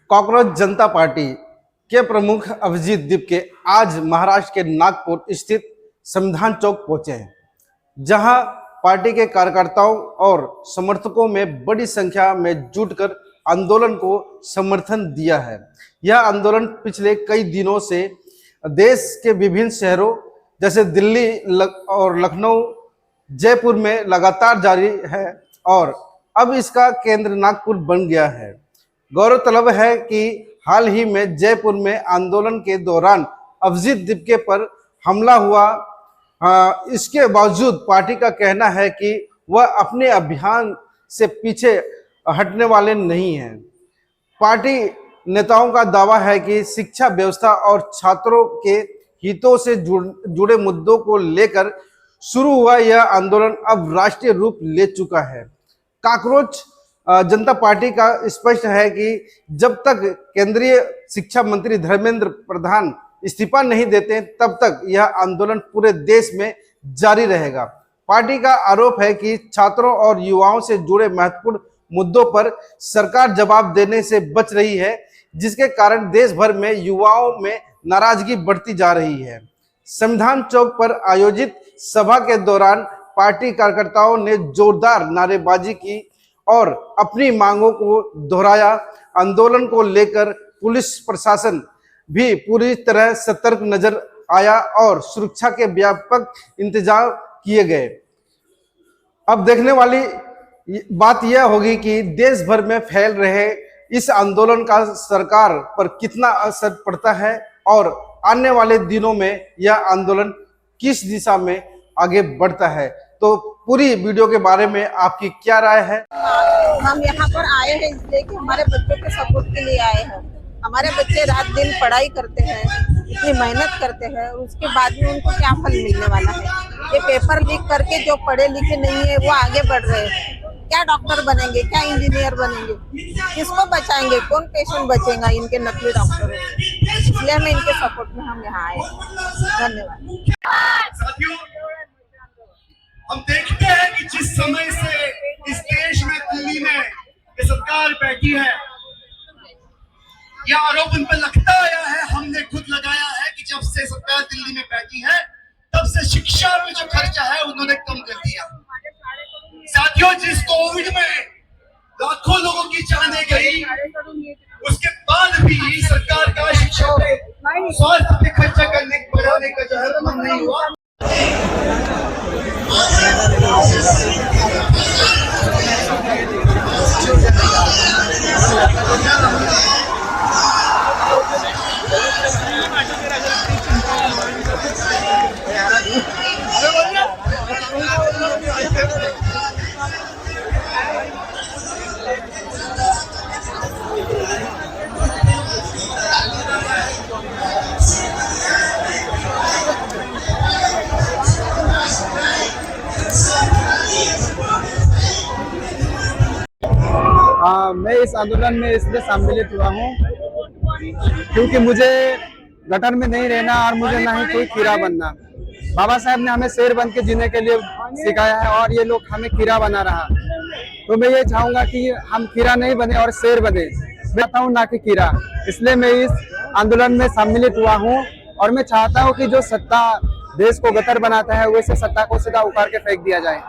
Cockroach जनता party के प्रमुख अभिजीत दीपके आज महाराष्ट्र के नागपुर स्थित संविधान चौक पहुंचे हैं, जहां पार्टी के कार्यकर्ताओं और समर्थकों में बड़ी संख्या में जुटकर आंदोलन को समर्थन दिया है। यह आंदोलन पिछले कई दिनों से देश के विभिन्न शहरों जैसे दिल्ली और लखनऊ, जयपुर में लगातार जारी है और अब इसका केंद्र नागपुर बन गया है। गौरतलब है कि हाल ही में जयपुर में आंदोलन के दौरान अभिजीत दीपके पर हमला हुआ। इसके बावजूद पार्टी का कहना है कि वह अपने अभियान से पीछे हटने वाले नहीं हैं। पार्टी नेताओं का दावा है कि शिक्षा व्यवस्था और छात्रों के हितों से जुड़े मुद्दों को लेकर शुरू हुआ यह आंदोलन अब राष्ट्रीय रूप ले चुका है। कॉकरोच जनता पार्टी का स्पष्ट है कि जब तक केंद्रीय शिक्षा मंत्री धर्मेंद्र प्रधान इस्तीफा नहीं देते तब तक यह आंदोलन पूरे देश में जारी रहेगा। पार्टी का आरोप है कि छात्रों और युवाओं से जुड़े महत्वपूर्ण मुद्दों पर सरकार जवाब देने से बच रही है, जिसके कारण देश भर में युवाओं में नाराजगी बढ़ती जा रही है। संविधान चौक पर आयोजित सभा के दौरान पार्टी कार्यकर्ताओं ने जोरदार नारेबाजी की और अपनी मांगों को दोहराया। आंदोलन को लेकर पुलिस प्रशासन भी पूरी तरह सतर्क नजर आया और सुरक्षा के व्यापक इंतजाम किए गए। अब देखने वाली बात यह होगी कि देश भर में फैल रहे इस आंदोलन का सरकार पर कितना असर पड़ता है और आने वाले दिनों में यह आंदोलन किस दिशा में आगे बढ़ता है। तो पूरी वीडियो के बारे में आपकी क्या राय है? हम यहाँ पर आए हैं इसलिए कि हमारे बच्चों के सपोर्ट के लिए आए हैं। हमारे बच्चे रात दिन पढ़ाई करते हैं, इतनी मेहनत करते हैं और उसके बाद में उनको क्या फल मिलने वाला है। ये पेपर लीक करके जो पढ़े लिखे नहीं है वो आगे बढ़ रहे हैं। क्या डॉक्टर बनेंगे, क्या इंजीनियर बनेंगे, किसको बचाएंगे, कौन पेशेंट बचेगा इनके नकली डॉक्टर। इसलिए हम इनके सपोर्ट में हम यहाँ आए। धन्यवाद। हम देखते हैं कि जिस समय से इस देश में दिल्ली में ये सरकार बैठी है, यह आरोप उन पर लगता आया है, हमने खुद लगाया है कि जब से सरकार दिल्ली में बैठी है तब से शिक्षा में जो खर्चा है उन्होंने कम कर दिया। साथियों, जिस कोविड में लाखों लोगों की जानें गई, उसके बाद भी सरकार का शिक्षा पे, स्वास्थ्य पे खर्चा बढ़ाने का जो है मन नहीं हुआ। मैं इस आंदोलन में इसलिए सम्मिलित हुआ हूँ क्योंकि मुझे गटर में नहीं रहना और मुझे ना ही कोई कीड़ा बनना। बाबा साहब ने हमें शेर बन के जीने के लिए सिखाया है और ये लोग हमें कीड़ा बना रहा। तो मैं ये चाहूंगा कि हम कीड़ा नहीं बने और शेर बने। मैं चाहता हूँ ना कि कीड़ा। इसलिए मैं इस आंदोलन में सम्मिलित हुआ हूँ और मैं चाहता हूँ कि जो सत्ता देश को गटर बनाता है वैसे सत्ता को सीधा उखाड़ के फेंक दिया जाए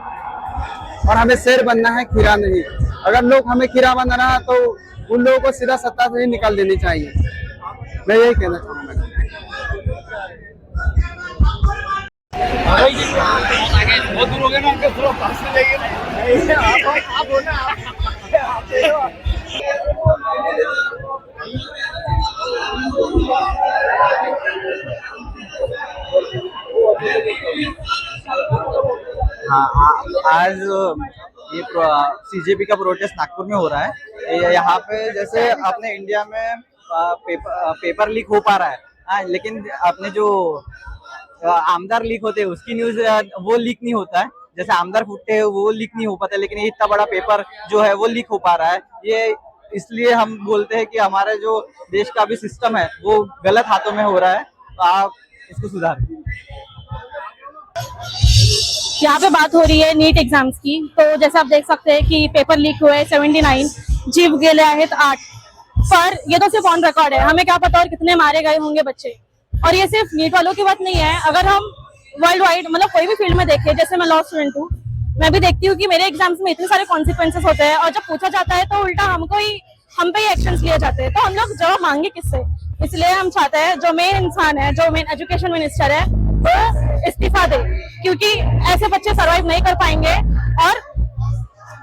और हमें शेर बनना है, कीड़ा नहीं। अगर लोग हमें कीड़ा बना रहा तो उन लोगों को सीधा सत्ता से ही निकाल देनी चाहिए। मैं यही कहना चाहूँगा। बहुत दूर हो गए ना, थोड़ा पास में जाइए। हाँ, आज ये सीजेपी का प्रोटेस्ट नागपुर में हो रहा है। यहाँ पे जैसे अपने इंडिया में पेपर लीक हो पा रहा है, हाँ, लेकिन अपने जो आमदार लीक होते हैं उसकी न्यूज वो लीक नहीं होता है। जैसे आमदार फुटते हैं वो लीक नहीं हो पाता, लेकिन ये इतना बड़ा पेपर जो है वो लीक हो पा रहा है। ये इसलिए हम बोलते हैं कि हमारे जो देश का भी सिस्टम है वो गलत हाथों में हो रहा है, तो आप इसको सुधारें। यहाँ पे बात हो रही है नीट एग्जाम्स की। तो जैसे आप देख सकते हैं कि पेपर लीक हुए 79, जीव गेले आहेत 8। पर ये तो सिर्फ ऑन रिकॉर्ड है, हमें क्या पता और कितने मारे गए होंगे बच्चे। और ये सिर्फ नीट वालों की बात नहीं है, अगर हम वर्ल्ड वाइड मतलब कोई भी फील्ड में देखें, जैसे मैं लॉ स्टूडेंट हूँ, मैं भी देखती हूँ कि मेरे एग्जाम्स में इतने सारे कॉन्सिक्वेंसेस होते हैं और जब पूछा जाता है तो उल्टा हम पे ही एक्शंस लिए जाते हैं। तो हम लोग जवाब मांगे किससे? इसलिए हम चाहते हैं जो मेन इंसान है, जो मेन एजुकेशन मिनिस्टर है, वो इस्तीफा दे, क्योंकि ऐसे बच्चे सर्वाइव नहीं कर पाएंगे। और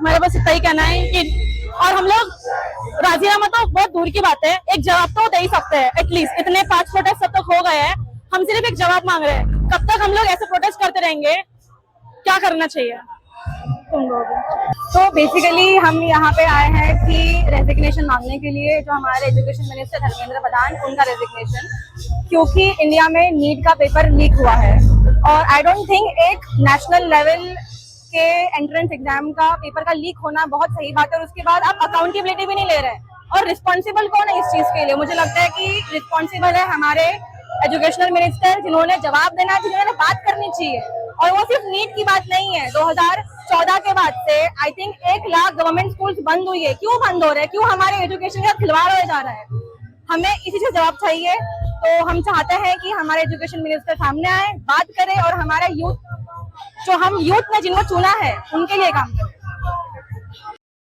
मेरा बस इतना ही कहना है कि और हम लोग राजीनामा तो बहुत दूर की बात है, एक जवाब तो दे ही सकते हैं एटलीस्ट। इतने 5 प्रोटेस्ट सब तक हो गए हैं, हम सिर्फ एक जवाब मांग रहे हैं। कब तक हम लोग ऐसे प्रोटेस्ट करते रहेंगे? क्या करना चाहिए तुम लोग? तो बेसिकली हम यहाँ पे आए हैं कि रेजिग्नेशन मांगने के लिए, जो हमारे एजुकेशन मिनिस्टर धर्मेंद्र प्रधान, उनका रेजिग्नेशन, क्योंकि इंडिया में नीट का पेपर लीक हुआ है। और आई डोंट थिंक एक नेशनल लेवल के एंट्रेंस एग्जाम का पेपर का लीक होना बहुत सही बात है, और उसके बाद आप अकाउंटेबिलिटी भी नहीं ले रहे हैं। और रिस्पॉन्सिबल कौन है इस चीज के लिए? मुझे लगता है कि रिस्पॉन्सिबल है हमारे एजुकेशनल मिनिस्टर, जिन्होंने जवाब देना चाहिए, जिन्होंने बात करनी चाहिए। और वो सिर्फ नीट की बात नहीं है, 2014 के बाद से I think 1 lakh government schools बंद हुई है। क्यों बंद हो रहे हैं? क्यों हमारे एजुकेशन का खिलवाड़ हो जा रहा है? हमें इसी से जवाब चाहिए। तो हम चाहते हैं कि हमारे एजुकेशन मिनिस्टर सामने आए, बात करें और हमारा यूथ, जो हम यूथ ने जिनको चुना है, उनके लिए काम करें।